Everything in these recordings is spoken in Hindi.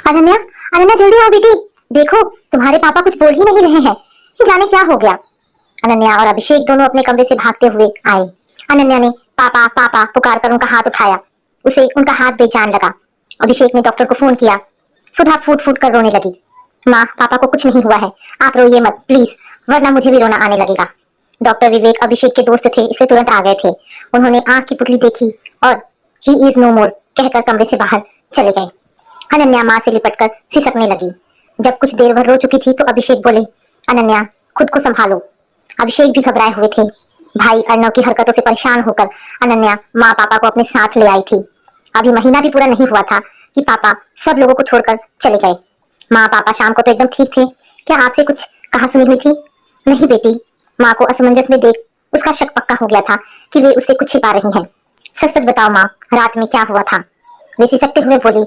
अनन्या, अनन्या जल्दी आओ बेटी। देखो तुम्हारे पापा कुछ बोल ही नहीं रहे हैं, जाने क्या हो गया। अनन्या और अभिषेक दोनों अपने कमरे से भागते हुए आए। अनन्या ने पापा पापा पुकार कर उनका हाथ उठाया। उसे उनका हाथ बेजान लगा। अभिषेक ने डॉक्टर को फोन किया। सुधा फूट फूट कर रोने लगी। माँ, पापा को कुछ नहीं हुआ है, आप रोइए मत प्लीज, वरना मुझे भी रोना आने लगेगा। डॉक्टर विवेक अभिषेक के दोस्त थे, इसलिए तुरंत आ गए थे। उन्होंने आंख की पुतली देखी और ही इज नो मोर कहकर कमरे से बाहर चले गए। अनन्या माँ से लिपटकर सिसकने लगी। जब कुछ देर भर रो चुकी थी तो अभिषेक बोले, अनन्या खुद को संभालो। अभिषेक भी घबराए हुए थे। भाई अर्णव की हरकतों से परेशान होकर अनन्या माँ पापा को अपने साथ ले आई थी। अभी महीना भी पूरा नहीं हुआ था कि पापा सब लोगों को छोड़कर चले गए। माँ पापा शाम को तो एकदम ठीक थे। क्या आपसे कुछ कहा सुनी हुई थी? नहीं बेटी। माँ को असमंजस में देख उसका शक पक्का हो गया था कि वे उससे कुछ छिपा रही हैं। सच सच बताओ माँ, रात में क्या हुआ था? वे सिसकते हुए बोली,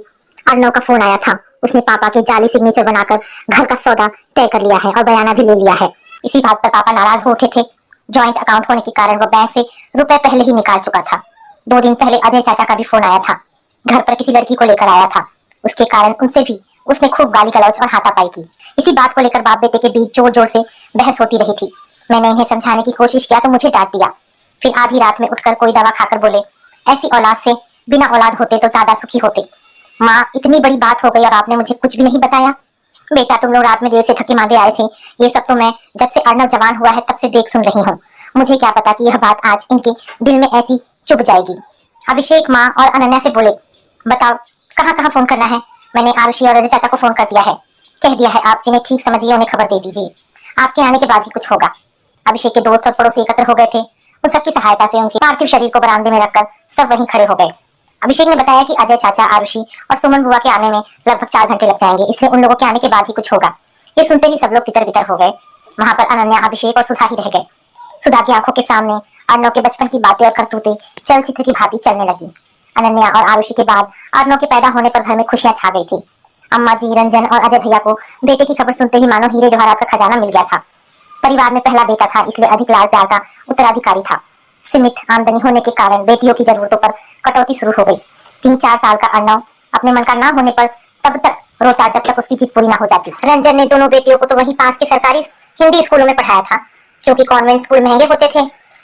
अर्णव का फोन आया था। उसने पापा के जाली सिग्नेचर बनाकर घर का सौदा तय कर लिया है और बयाना भी ले लिया है। इसी बात पर पापा नाराज हो उठे थे। जॉइंट अकाउंट होने के कारण वह बैंक से रुपए पहले ही निकाल चुका था। 2 दिन पहले अजय चाचा का भी फोन आया था। घर पर किसी लड़की को लेकर आया था। उसके कारण उनसे भी उसने खूब गाली गलौज और हाथापाई की। इसी बात को लेकर बाप बेटे के बीच जोर जोर से बहस होती रही थी। मैंने इन्हें समझाने की कोशिश किया तो मुझे डांट दिया। फिर आधी रात में उठकर कोई दवा खाकर बोले, ऐसी औलाद से बिना औलाद होते तो ज्यादा सुखी होते। माँ, इतनी बड़ी बात हो गई और आपने मुझे कुछ भी नहीं बताया। बेटा, तुम लोग रात में देर से थके मांदे आए थे। ये सब तो मैं जब से अर्णव जवान हुआ है तब से देख सुन रही हूँ। मुझे क्या पता कि यह बात आज इनके दिल में ऐसी चुभ जाएगी। अभिषेक माँ और अनन्या से बोले, बताओ कहाँ कहाँ फोन करना है? मैंने आरुषि और अजय चाचा को फोन कर दिया है। कह दिया है आप जिन्हें ठीक समझिए उन्हें खबर दे दीजिए। आपके आने के बाद ही कुछ होगा। अभिषेक के दोस्त और पड़ोसी एकत्र हो गए थे। उन सबकी सहायता से उनके पार्थिव शरीर को बरामदे में रखकर सब वहीं खड़े हो गए। अभिषेक ने बताया कि अजय चाचा, आरुषि और सुमन बुआ के आने में लगभग 4 घंटे लग जाएंगे, इसलिए उन लोगों के आने के बाद ही कुछ होगा। ये सुनते ही सब लोग तितर बितर हो गए। वहां पर अनन्या, अभिषेक और सुधा ही रह गए। सुधा की आंखों के सामने अर्णव के बचपन की बातें और करतूतें चलचित्र की भांति चलने लगी। अनन्या और आरुषि के बाद अर्णव के पैदा होने पर घर में खुशियां छा गई थी। अम्मा जी, रंजन और अजय भैया को बेटे की खबर सुनते ही मानो हीरे जवाहरात का खजाना मिल गया था। परिवार में पहला बेटा था, इसलिए अधिक लाड़ प्यार का उत्तराधिकारी था। सीमित आमदनी होने के कारण बेटियों की जरूरतों पर कटौती शुरू हो गई। 3-4 साल का अर्णव अपने मन का ना होने पर तब तक रोता जब तक उसकी जिद पूरी ना हो जाती। रंजन ने दोनों बेटियों को तो वहीं पास के सरकारी हिंदी स्कूलों में पढ़ाया था। क्योंकि कॉन्वेंट स्कूल महंगे होते थे,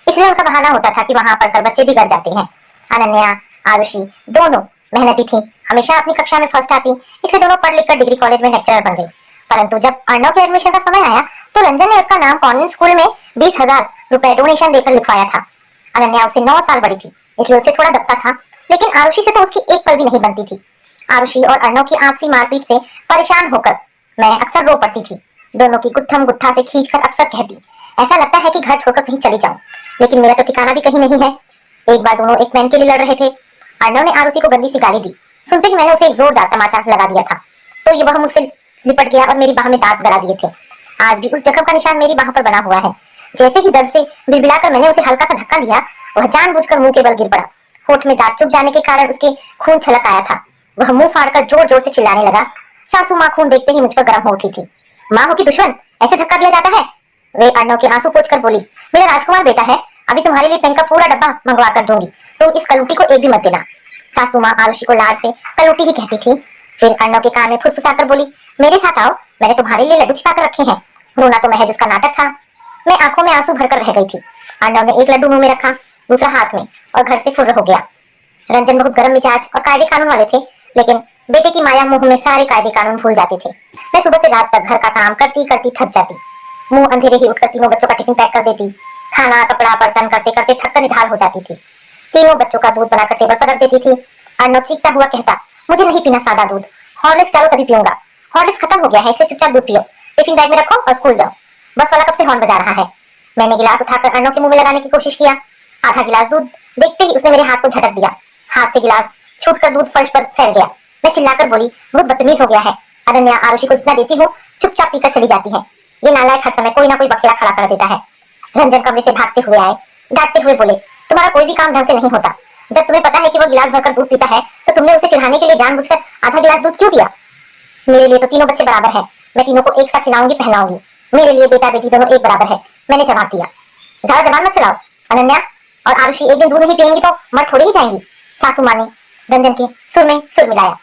इसलिए उनका बहाना होता था कि वहां पढ़कर बच्चे बिगड़ जाते हैं। अनन्या, आरुषि दोनों मेहनती थी, हमेशा अपनी कक्षा में फर्स्ट आती, इसलिए दोनों पढ़ लिखकर डिग्री कॉलेज में लेक्चरर बन गई। परंतु जब अर्णव के एडमिशन का समय आया तो रंजन ने उसका नाम कॉन्वेंट स्कूल में 20,000 रुपए डोनेशन देकर लिखवाया था। अनन्या उससे 9 साल बड़ी थी, इसलिए उससे थोड़ा दबता था, लेकिन आरुषि से तो उसकी एक पल भी नहीं बनती थी। आरुषि और अर्णव की आपसी मारपीट से परेशान होकर मैं अक्सर रो पड़ती थी। दोनों की गुत्थम गुत्था से खींचकर अक्सर कहती, ऐसा लगता है कि घर छोड़कर कहीं चली जाऊं, लेकिन मेरा तो ठिकाना भी कहीं नहीं है। एक बार दोनों एक पेन के लिए लड़ रहे थे। अर्णव ने आरुषि को गंदी सी गाली दी। सुनते ही मैंने उसे एक जोरदार तमाचा लगा दिया था, तो ये वह मुझसे लिपट गया और मेरी बाह में दांत गड़ा दिए थे। आज भी उस जख्म का निशान मेरी बाह पर बना हुआ है। जैसे ही दर्द से बिलबिलाकर मैंने उसे हल्का सा धक्का दिया, वह जानबूझकर मुंह के बल गिर पड़ा। होठ में दांत चुभ जाने के कारण उसके खून छलक आया था। वह मुंह फाड़कर जोर जोर से चिल्लाने लगा। सासू माँ खून देखते ही मुझ पर गर्म हो उठी थी। माँ हो कि दुश्मन, ऐसे धक्का दिया जाता है? वे अर्णव के आंसू पोंछकर बोली, मेरा राजकुमार बेटा है, अभी तुम्हारे लिए पेन का पूरा डब्बा मंगवा कर दूंगी, तुम इस कलूटी को एक भी मत देना। सासू माँ आरुषि को लाड से कलूटी ही कहती थी। फिर अर्णव के कान में फुसफुसाकर बोली, मेरे साथ आओ, मैंने तुम्हारे लिए लड्डू छिपा कर रखे हैं। रोना तो महज उसका नाटक था। मैं आंखों में आंसू भरकर रह गई थी। अर्णव ने एक लड्डू मुंह में रखा, दूसरा हाथ में, और घर से फुर्र हो गया। रंजन बहुत गर्म मिजाज और कायदे कानून वाले थे, लेकिन बेटे की माया मोह में सारे कायदे कानून भूल जाते थे। मैं सुबह से रात तक घर का काम करती करती थक जाती। मुंह अंधेरे ही उठकर तीनों बच्चों का टिफिन पैक कर देती। खाना कपड़ा बर्तन करते करते थककर निढाल हो जाती थी। तीनों बच्चों का दूध बनाकर टेबल पर रख देती थी। अर्णव चीखता हुआ कहता, मुझे नहीं पीना सादा दूध, हॉर्लिक्स डालो तभी पीऊंगा। हॉर्लिक्स खत्म हो गया है, इसलिए चुपचाप दूध पियो, टिफिन बैग में रखो और स्कूल जाओ। बस वाला कब से हॉर्न बजा रहा है। मैंने गिलास उठाकर अर्णव के मुंह में लगाने की कोशिश किया। आधा गिलास दूध देखते ही उसने मेरे हाथ को झटक दिया। हाथ से गिलास छूटकर दूध फर्श पर फैल गया। मैं चिल्लाकर बोली, बहुत बदतमीज हो गया है। अनन्या आरुषि को जितना देती हूँ चुपचाप पीकर चली जाती है। ये नालायक हर समय कोई ना कोई बखेड़ा खड़ा कर देता है। रंजन कमरे से भागते हुए आए, डांटते हुए बोले, तुम्हारा कोई भी काम ढंग से नहीं होता। जब तुम्हें पता है कि वो गिलास भरकर दूध पीता है तो तुमने उसे चिढ़ाने के लिए जानबूझकर आधा गिलास दूध क्यों दिया? मेरे लिए तो तीनों बच्चे बराबर हैं, मैं तीनों को एक साथ खिलाऊंगी पहनाऊंगी। मेरे लिए बेटा बेटी दोनों एक बराबर है, मैंने जवाब दिया। ज्यादा जबान मत चलाओ। अनन्या और आरुषि एक दिन दूध नहीं पिएंगी तो मर थोड़ी ही जाएंगी। सासू माँ ने रंजन के सुर में सुर मिलाया।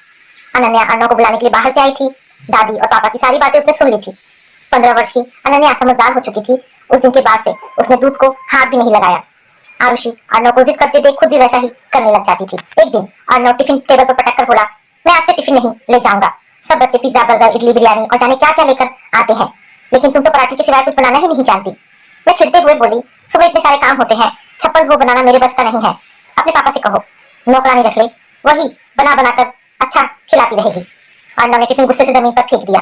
अनन्या अर्णव को बुलाने के लिए बाहर से आई थी। दादी और पापा की सारी बातें उसने सुन ली थी। 15 वर्ष की अनन्या समझदार हो चुकी थी। उस दिन के बाद से उसने दूध को हाथ भी नहीं लगाया। आरुषि अर्णव को जिद करते देख खुद भी वैसा ही करने लग जाती थी। एक दिन अर्णव टिफिन टेबल पर पटक कर बोला, मैं आज से टिफिन नहीं ले जाऊंगा। सब बच्चे पिज्जा, बर्गर, इडली, बिरयानी और जाने क्या क्या लेकर आते हैं, लेकिन तुम तो पराठे के सिवाय कुछ बनाना ही नहीं जानती। मैं चिढ़ते हुए बोली, सुबह इतने सारे काम होते हैं, छप्पन भोग बनाना मेरे बस का नहीं है। अपने पापा से कहो नौकरानी रख ले, वही बना बना कर अच्छा खिलाती रहेगी। अर्णव ने टिफिन गुस्से से जमीन पर फेंक दिया।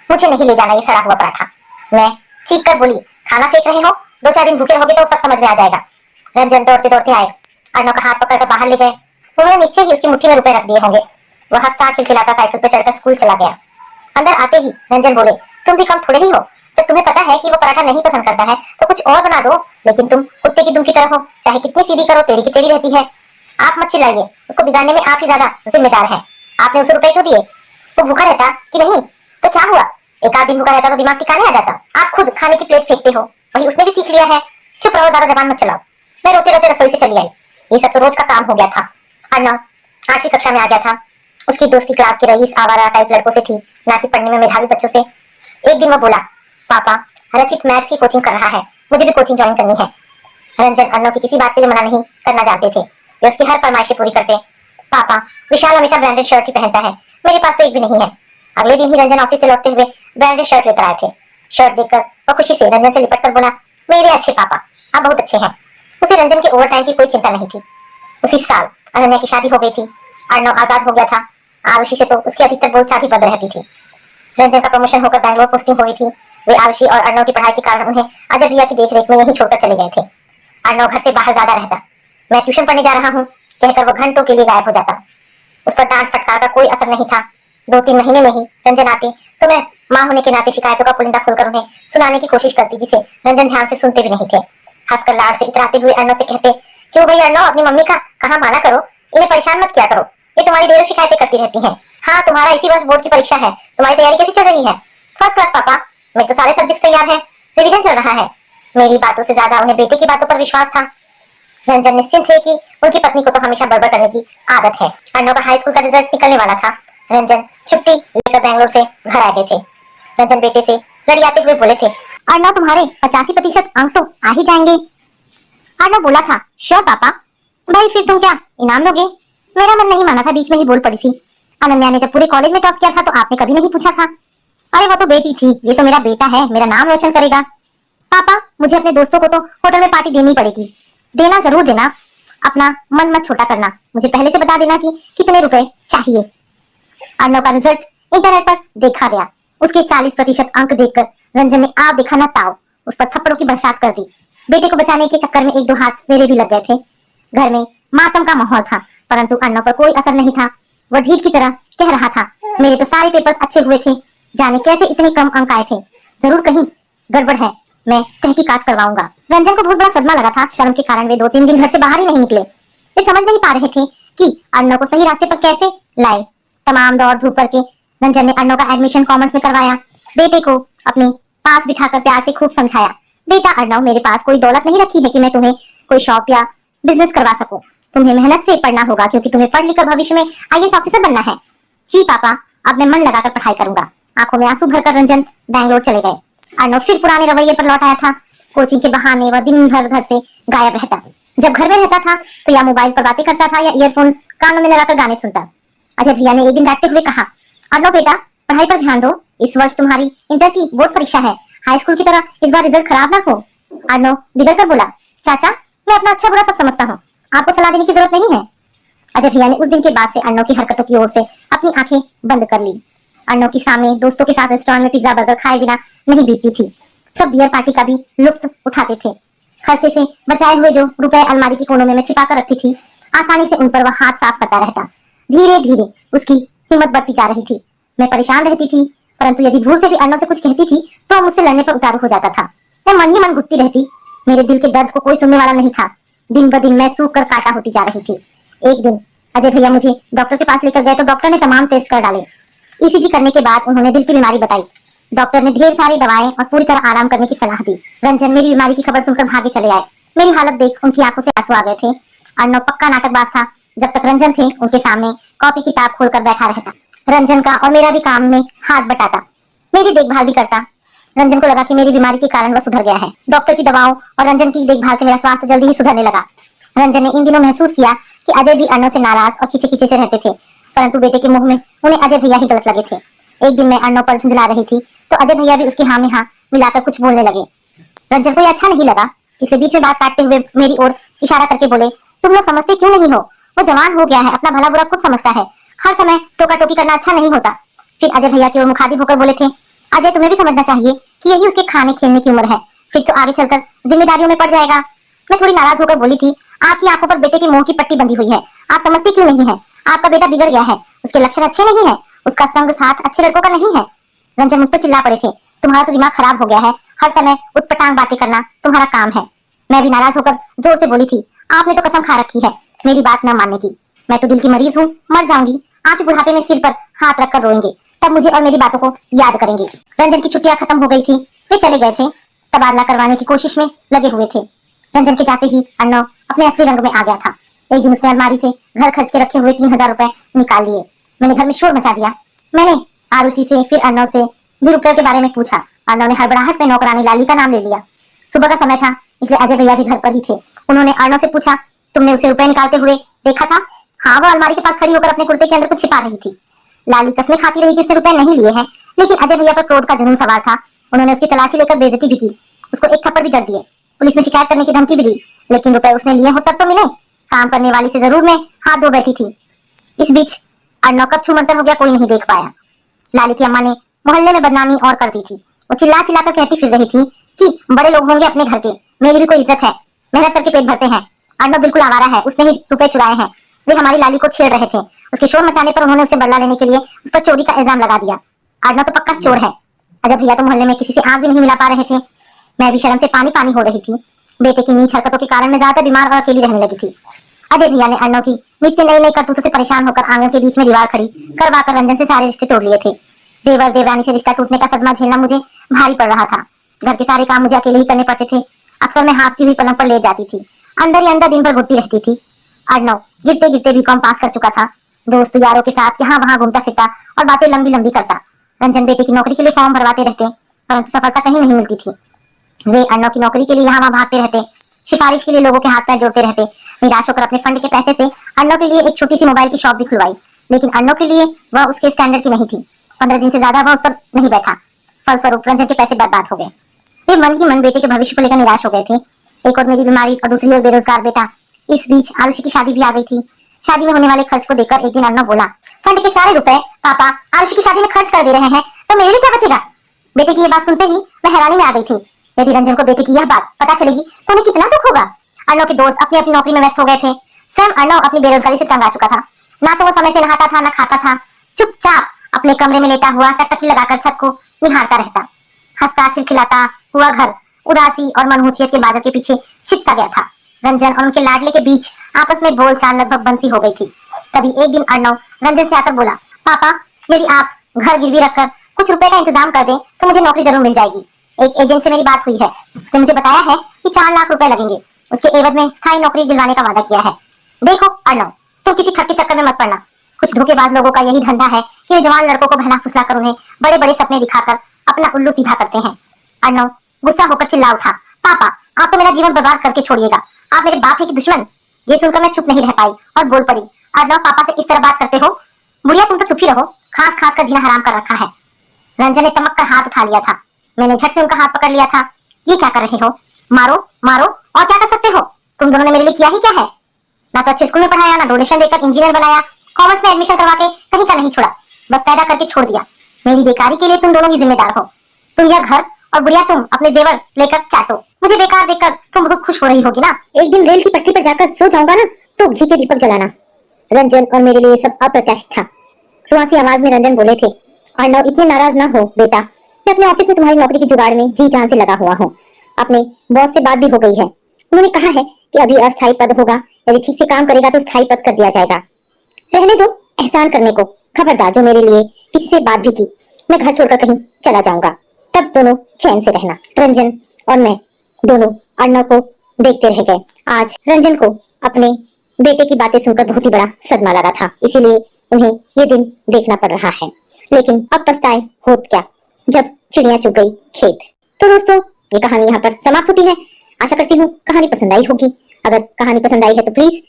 मुझे नहीं ले जाना ये सड़ा हुआ पराठा। मैं चीख कर बोली, खाना फेंक रहे हो, 2-4 दिन भूखे रहोगे तो सब समझ में आ जाएगा। रंजन दौड़ते दौड़ते आए, अर्णव का हाथ पकड़कर बाहर ले गए। उन्होंने निश्चय ही उसकी मुट्ठी में रुपए रख दिए होंगे। वह हंसता खिलखिलाता साइकिल पर चढ़कर स्कूल चला गया। अंदर आते ही रंजन बोले, तुम भी कम थोड़े ही हो, जब तुम्हें पता है कि वो पराठा नहीं पसंद करता है तो कुछ और बना दो, लेकिन तुम कुत्ते की दुम की तरह हो, चाहे कितनी सीधी करो टेढ़ी की टेढ़ी रहती है। आप मत चिल्लाइए, उसको बिगाड़ने में आप ही ज्यादा जिम्मेदार हैं। आपने उसे रुपए क्यों दिए? वो भूखा रहता कि नहीं तो क्या हुआ, एक आध दिन भूखा रहता तो दिमाग ठिकाने आ जाता। आप खुद खाने की प्लेट फेंकते हो, वही उसने भी सीख लिया है। चुप रहो, ज्यादा जबान मत चलाओ। मैं रोते रोते रसोई से चली आई। ये सब तो रोज का काम हो गया था। अर्णव 8वीं कक्षा में आ गया था। उसकी दोस्ती क्लास के रईस आवारा टाइप लड़कों से थी, ना कि पढ़ने में मेधावी बच्चों से। एक दिन वो बोला, पापा रचित मैथ्स की कोचिंग कर रहा है, मुझे भी कोचिंग ज्वाइन करनी है। रंजन अर्णव की किसी बात के लिए मना नहीं करना जानते थे। वे उसकी हर फरमाइशें पूरी करते। पापा विशाल हमेशा ब्रांडेड शर्ट ही पहनता है, मेरे पास तो एक भी नहीं है। अगले दिन ही रंजन ऑफिस से लौटते हुए ब्रांडेड शर्ट लेकर आए थे। शर्ट देखकर वो खुशी से रंजन से लिपट कर बोला, मेरे अच्छे पापा, आप बहुत अच्छे हैं। उसे रंजन के ओवर टाइम की कोई चिंता नहीं थी। उसी साल अनन्या की शादी हो गई थी। अर्णव आजाद हो गया था। आरुषि से तो उसकी अधिकतर बोलचाल ही बंद रहती थी। रंजन का प्रमोशन होकर बैंगलोर पोस्टिंग हो गई थी। वे आरुषि और अर्णव की पढ़ाई के कारण उन्हें अजय भैया की देखरेख में यहीं छोड़कर चले गए थे। अर्णव घर से बाहर ज्यादा रहता। मैं ट्यूशन पढ़ने जा रहा हूँ कहकर वो घंटों के लिए गायब हो जाता। उस पर डांट फटकार का कोई असर नहीं था। 2-3 महीने में ही रंजन आते तो मैं माँ होने के नाते शिकायतों का पुलिंदा खोलकर उन्हें सुनाने की कोशिश करती, जिसे रंजन ध्यान से सुनते भी नहीं थे। हंसकर लाड से इतराते हुए अर्णव से कहते, क्यों भाई अर्णव, अपनी मम्मी का कहा माना करो, इन्हें परेशान मत किया करो, ये तुम्हारी ढेरों शिकायतें करती रहती हैं। हाँ, तुम्हारा इसी वर्ष बोर्ड की परीक्षा है, तुम्हारी तैयारी कैसी चल रही है? फर्स्ट क्लास पापा, मैं तो सारे सब्जेक्ट तैयार है, रिवीजन चल रहा है। मेरी बातों से ज्यादा उन्हें बेटे की बातों पर विश्वास था। रंजन निश्चिंत थे कि उनकी पत्नी को तो हमेशा बड़बड़ करने की आदत है। अर्णव का हाई स्कूल का रिजल्ट निकलने वाला था। रंजन छुट्टी लेकर बैंगलोर से घर आ गए थे। रंजन बेटे से लड़ियाते हुए बोले थे, अर्णव तुम्हारे 85% अंक तो आ ही जाएंगे। अर्णव बोला था, श्योर पापा। भाई फिर तुम क्या इनाम लोगे? मेरा मन नहीं माना था, बीच में ही बोल पड़ी थी। अनन्या ने जब पूरे कॉलेज में टॉप किया था तो आपने कभी नहीं पूछा था। अरे वो तो बेटी थी, ये तो मेरा बेटा है, मेरा नाम रोशन करेगा। पापा मुझे अपने दोस्तों को तो होटल में पार्टी देनी पड़ेगी। देना जरूर देना, अपना मन मत छोटा करना, मुझे पहले से बता देना कि कितने रुपए चाहिए। अर्णव का रिजल्ट इंटरनेट पर देखा गया। उसके 40% अंक देखकर रंजन ने आप देखा ना ताव, उस पर थप्पड़ों की बरसात कर दी। बेटे को बचाने के चक्कर में 1-2 हाथ मेरे भी लग गए थे। घर में मातम का माहौल था, परंतु अर्णव पर कोई असर नहीं था। वह ढीठ की तरह कह रहा था, मेरे तो सारे पेपर्स अच्छे हुए थे, जाने कैसे इतने कम अंक आए थे, जरूर कहीं गड़बड़ है, मैं तहकीकात करवाऊंगा। रंजन को बहुत बड़ा सदमा लगा था। शर्म के कारण वे 2-3 दिन घर से बाहर ही नहीं निकले। वे समझ नहीं पा रहे थे कि अर्णव को सही रास्ते पर कैसे लाए। तमाम दौड़ धूप करके रंजन ने अर्णव का एडमिशन कॉमर्स में करवाया। बेटे को अपने पास बिठाकर प्यार से खूब समझाया, बेटा अर्णव, मेरे पास कोई दौलत नहीं रखी है कि मैं तुम्हें कोई शॉप या बिजनेस करवा सकूं। तुम्हें मेहनत से पढ़ना होगा क्योंकि तुम्हें पढ़ लिखकर भविष्य में आईएएस ऑफिसर बनना है। जी पापा, अब मैं मन लगाकर पढ़ाई करूंगा। आंखों में आंसू भरकर रंजन बैंगलोर चले गए। अर्णव फिर पुराने रवैये पर लौट आया था। कोचिंग के बहाने वह दिन भर घर से गायब रहता। जब घर में रहता था तो या मोबाइल पर बातें करता था या ईयरफोन कानों में लगाकर गाने सुनता। अजय भैया ने एक दिन डांटते हुए कहा, अर्णव बेटा, पढ़ाई पर ध्यान दो, इस वर्ष तुम्हारी इंटर की बोर्ड परीक्षा है, हाई स्कूल की तरह इस बार रिजल्ट खराब ना हो। अर्णव बिगड़ कर बोला, चाचा मैं अपना अच्छा बुरा सब समझता हूँ, आपको सलाह देने की जरूरत नहीं है। अजय भैया ने उस दिन के बाद से अर्णव की हरकतों की ओर से अपनी आंखें बंद कर ली। अर्णव की शामें दोस्तों के साथ रेस्टोरेंट में पिज्जा बर्गर खाए बिना नहीं बीतती थी। सब बियर पार्टी का भी लुत्फ उठाते थे। खर्चे से बचाए हुए जो रुपए अलमारी की कोनों में मैं छिपा कर रखती थी, आसानी से उन पर वह हाथ साफ करता रहता। धीरे धीरे उसकी हिम्मत बढ़ती जा रही थी। मैं परेशान रहती थी, परंतु यदि भूल से भी अर्णव से कुछ कहती थी तो मुझसे लड़ने पर उतारू हो जाता था। मैं मन ही मन घुटती रहती। मेरे दिल के दर्द को कोई सुनने वाला नहीं था। दिन ब दिन मैं सूख कर काटा होती जा रही थी। एक दिन अजय भैया मुझे डॉक्टर के पास लेकर गए तो डॉक्टर ने तमाम टेस्ट कर डाले। ईसीजी करने के बाद उन्होंने दिल की बीमारी बताई। डॉक्टर ने ढेर सारी दवाएं और पूरी तरह आराम करने की सलाह दी। रंजन मेरी बीमारी की खबर सुनकर भागे चले आए। मेरी हालत देख उनकी आंखों से आंसू आ गए थे। अर्णव पक्का नाटकबाज था। जब तक रंजन थे उनके सामने कॉपी किताब खोलकर बैठा रहता। रंजन का और मेरा भी काम में हाथ बटाता, मेरी देखभाल भी करता। रंजन को लगा कि मेरी बीमारी के कारण वह सुधर गया है। डॉक्टर की दवाओं और रंजन की देखभाल से मेरा स्वास्थ्य जल्दी ही सुधरने लगा। रंजन ने इन दिनों महसूस किया कि अजय भी अर्णव से नाराज और खींचे खींचे से रहते थे, परंतु बेटे के मुंह में उन्हें अजय भैया ही गलत लगे थे। एक दिन मैं अर्णव पर झुंझला रही थी तो अजय भैया भी उसकी हाँ में हाँ मिलाकर कुछ बोलने लगे। रंजन को यह अच्छा नहीं लगा, इसलिए बीच में बात काटते हुए मेरी ओर इशारा करके बोले, तुम लोग समझते क्यों नहीं हो? वो जवान हो गया है, अपना भला बुरा खुद समझता है, हर समय टोका टोकी करना अच्छा नहीं होता। फिर अजय भैया की ओर मुखातिब होकर बोले थे, अजय तुम्हें भी समझना चाहिए कि यही उसके खाने खेलने की उम्र है, फिर तो आगे चलकर जिम्मेदारियों में पड़ जाएगा। मैं थोड़ी नाराज होकर बोली थी, आपकी आंखों पर बेटे की मोह की पट्टी बंधी हुई है, आप समझती क्यों नहीं है? आपका बेटा बिगड़ गया है, उसके लक्षण अच्छे नहीं है, उसका संग साथ अच्छे लड़कों का नहीं है। रंजन मुझ पर चिल्ला पड़े थे, तुम्हारा तो दिमाग खराब हो गया है, हर समय उटपटांग बातें करना तुम्हारा काम है। मैं भी नाराज होकर जोर से बोली थी, आपने तो कसम खा रखी है मेरी बात न मानने की। मैं तो दिल की मरीज हूँ, मर जाऊंगी, आप ही बुढ़ापे में सिर पर हाथ रखकर रोएंगे, तब मुझे और मेरी बातों को याद करेंगे। रंजन की छुट्टियां खत्म हो गई थी, वे चले गए थे, तबादला करवाने की कोशिश में लगे हुए थे। रंजन के जाते ही अर्णव अपने असली रंग में आ गया था। एक दिन उसने अलमारी से घर खर्च के रखे हुए 3,000 रुपए निकाल लिए। मैंने घर में शोर मचा दिया। मैंने आरुषि से फिर अर्णव से भी रुपयों के बारे में पूछा। अर्णव ने हड़बड़ाहट में नौकरानी लाली का नाम ले लिया। सुबह का समय था, इसलिए अजय भैया भी घर पर ही थे। उन्होंने अर्णव से पूछा, तुमने उसे रुपए निकालते हुए देखा था? हाँ, वो अलमारी के पास खड़ी होकर अपने कुर्ते के अंदर कुछ छिपा रही थी। लाली कसमें खाती रही कि उसने रुपए नहीं लिए हैं, लेकिन अजय भैया पर क्रोध का जुनून सवार था। उन्होंने उसकी तलाशी लेकर बेइज्जती भी की, उसको एक थप्पड़ भी जड़ दिए, पुलिस में शिकायत करने की धमकी भी दी, लेकिन रुपए उसने लिए हो तब तो मिले। काम करने वाली से जरूर मैं हाथ धो बैठी थी। इस बीच अर्णव कब छू मंतर हो गया कोई नहीं देख पाया। लाली की अम्मा ने मोहल्ले में बदनामी और कर दी थी। वो चिल्ला चिल्ला कर कहती फिर रही थी कि बड़े लोग होंगे अपने घर के, मेरी भी कोई इज्जत है, मेहनत करके पेट भरते हैं। अर्णव बिल्कुल आवारा है, उसने ही रुपए चुराए हैं। वे हमारी लाली को छेड़ रहे थे। उसके शोर मचाने पर उन्होंने उसे बदला लेने के लिए उस पर चोरी का इल्जाम लगा दिया। अर्णव तो पक्का चोर है। अजय भैया तो मोहल्ले में किसी से आंख भी नहीं मिला पा रहे थे। मैं भी शर्म से पानी पानी हो रही थी। बेटे की नीच हरकतों के कारण मैं ज्यादा बीमार और अकेली रहने लगी थी। अजय भैया ने अर्णव की नित्य नई नई करतूतों से परेशान होकर आंगन के बीच में दीवार खड़ी करवाकर रंजन से सारे रिश्ते तोड़ लिए थे। देवर देवरानी से रिश्ता टूटने का सदमा झेलना मुझे भारी पड़ रहा था। घर के सारे काम मुझे अकेले ही करने पड़ते थे। अक्सर मैं हाफती हुई पलंग पर लेट जाती थी, अंदर ही अंदर दिन भर घुटती रहती थी। अर्णव गिरते गिरते बीकॉम पास कर चुका था। दोस्त यारों के साथ यहाँ वहाँ घूमता फिरता और बातें लंबी लंबी करता। रंजन बेटे की नौकरी के लिए फॉर्म भरवाते रहते, परंतु सफलता कहीं नहीं मिलती थी। वे अर्णव की नौकरी के लिए यहाँ वहाँ भागते रहते, सिफारिश के लिए लोगों के हाथ पैर जोड़ते रहते। निराश होकर अपने फंड के पैसे से अर्णव के लिए एक छोटी सी मोबाइल की शॉप भी खुलवाई, लेकिन अर्णव के लिए वह उसके स्टैंडर्ड की नहीं थी। 15 दिन से ज्यादा वह उस पर नहीं बैठा। फलस्वरूप रंजन के पैसे बर्बाद हो गए। वे मन ही मन बेटे के भविष्य को लेकर निराश हो गए थे। एक और मेरी बीमारी और दूसरी ओर बेरोजगार बेटा। इस बीच आरुषि की शादी भी आ गई थी। शादी में होने वाले खर्च को देखकर एक दिन अर्णव बोला, फंड के सारे रुपए पापा आरुषि की शादी में खर्च कर दे रहे हैं, तो मेरे लिए क्या बचेगा? बेटे की ये बात सुनते ही मैं हैरानी में आ गई थी। यदि रंजन को बेटे की यह बात पता चलेगी तो उन्हें कितना दुख होगा। अर्णव के दोस्त अपनी अपनी नौकरी में व्यस्त हो गए थे। स्वयं अर्णव अपनी बेरोजगारी से तंग आ चुका था। ना तो वो समय से नहाता था, ना खाता था। चुपचाप अपने कमरे में लेटा हुआ टकटकी लगाकर छत को निहारता रहता। हंसता खिलखिलाता हुआ घर उदासी और मनहूसियत के बादल के पीछे छिप सा गया था। रंजन और उनके लाडले के बीच आपस में बोलचाल लगभग बंसी हो गई थी। तभी एक दिन अर्णव रंजन से आकर बोला, पापा यदि आप घर गिरवी रखकर कुछ रुपए का इंतजाम कर दें तो मुझे नौकरी जरूर मिल जाएगी। एक एजेंट से मेरी बात हुई है, उसने मुझे बताया है कि 4 लाख रुपए लगेंगे। उसके एवज में स्थायी नौकरी दिलवाने का वादा किया है। देखो अर्णव, तुम किसी ठग के चक्कर में मत पड़ना। कुछ धोखेबाज लोगों का यही धंधा है कि वे जवान लड़कों को बहला फुसला कर उन्हें बड़े बड़े सपने दिखाकर अपना उल्लू सीधा करते हैं। अर्णव गुस्सा होकर चिल्ला उठा, पापा आप तो मेरा जीवन बर्बाद करके छोड़िएगा, आप मेरे बाप है कि दुश्मन? ये सुनकर मैं चुप नहीं रह पाई और बोल पड़ी, अर्णव पापा से इस तरह बात करते हो? बुढ़िया तुम तो चुप ही रहो, खास खास कर जीना हराम कर रखा है। रंजन ने तमक कर हाथ उठा लिया था। मैंने झट से उनका हाथ पकड़ लिया था। ये क्या कर रहे हो? मारो मारो, और क्या कर सकते हो? तुम दोनों ने मेरे लिए किया ही क्या है? ना तो अच्छे स्कूल में पढ़ाया, ना डोनेशन देकर इंजीनियर बनाया, कॉमर्स में एडमिशन करवा के कहीं का नहीं छोड़ा, बस पैदा करके छोड़ दिया। मेरी बेकारी के लिए तुम दोनों ही जिम्मेदार हो। तुम यह घर और बुढ़िया तुम अपने जेवर लेकर चाटो। मुझे बेकार देखकर तुम बहुत खुश हो रही होगी ना। एक दिन रेल की पटरी पर जाकर सो जाऊंगा ना तो घी के दीपक जलाना। रंजन और मेरे लिए सब अप्रत्याशित था। रुआसी आवाज में रंजन बोले थे, अर्णव इतने नाराज ना हो बेटा, मैं अपने ऑफिस में तुम्हारी नौकरी की जुगाड़ में जी जान से लगा हुआ हूँ। अपने बॉस से बात भी हो गई है। उन्होंने कहा है कि अभी अस्थायी पद होगा, यदि ठीक से काम करेगा तो स्थायी पद कर दिया जाएगा। रहने दो एहसान करने को। खबरदार जो मेरे लिए किसी से बात भी की, मैं घर छोड़कर कहीं चला जाऊंगा, तब दोनों चैन से रहना। रंजन और मैं दोनों अर्णव को देखते रह गए। आज रंजन को अपने बेटे की बातें सुनकर बहुत ही बड़ा सदमा लगा था, इसीलिए उन्हें ये दिन देखना पड़ रहा है। लेकिन अब पछताए होत क्या, जब चिड़िया चुग गई खेत। तो दोस्तों, ये कहानी यहाँ पर समाप्त होती है। आशा करती हूँ कहानी पसंद आई होगी। अगर कहानी पसंद आई है तो प्लीज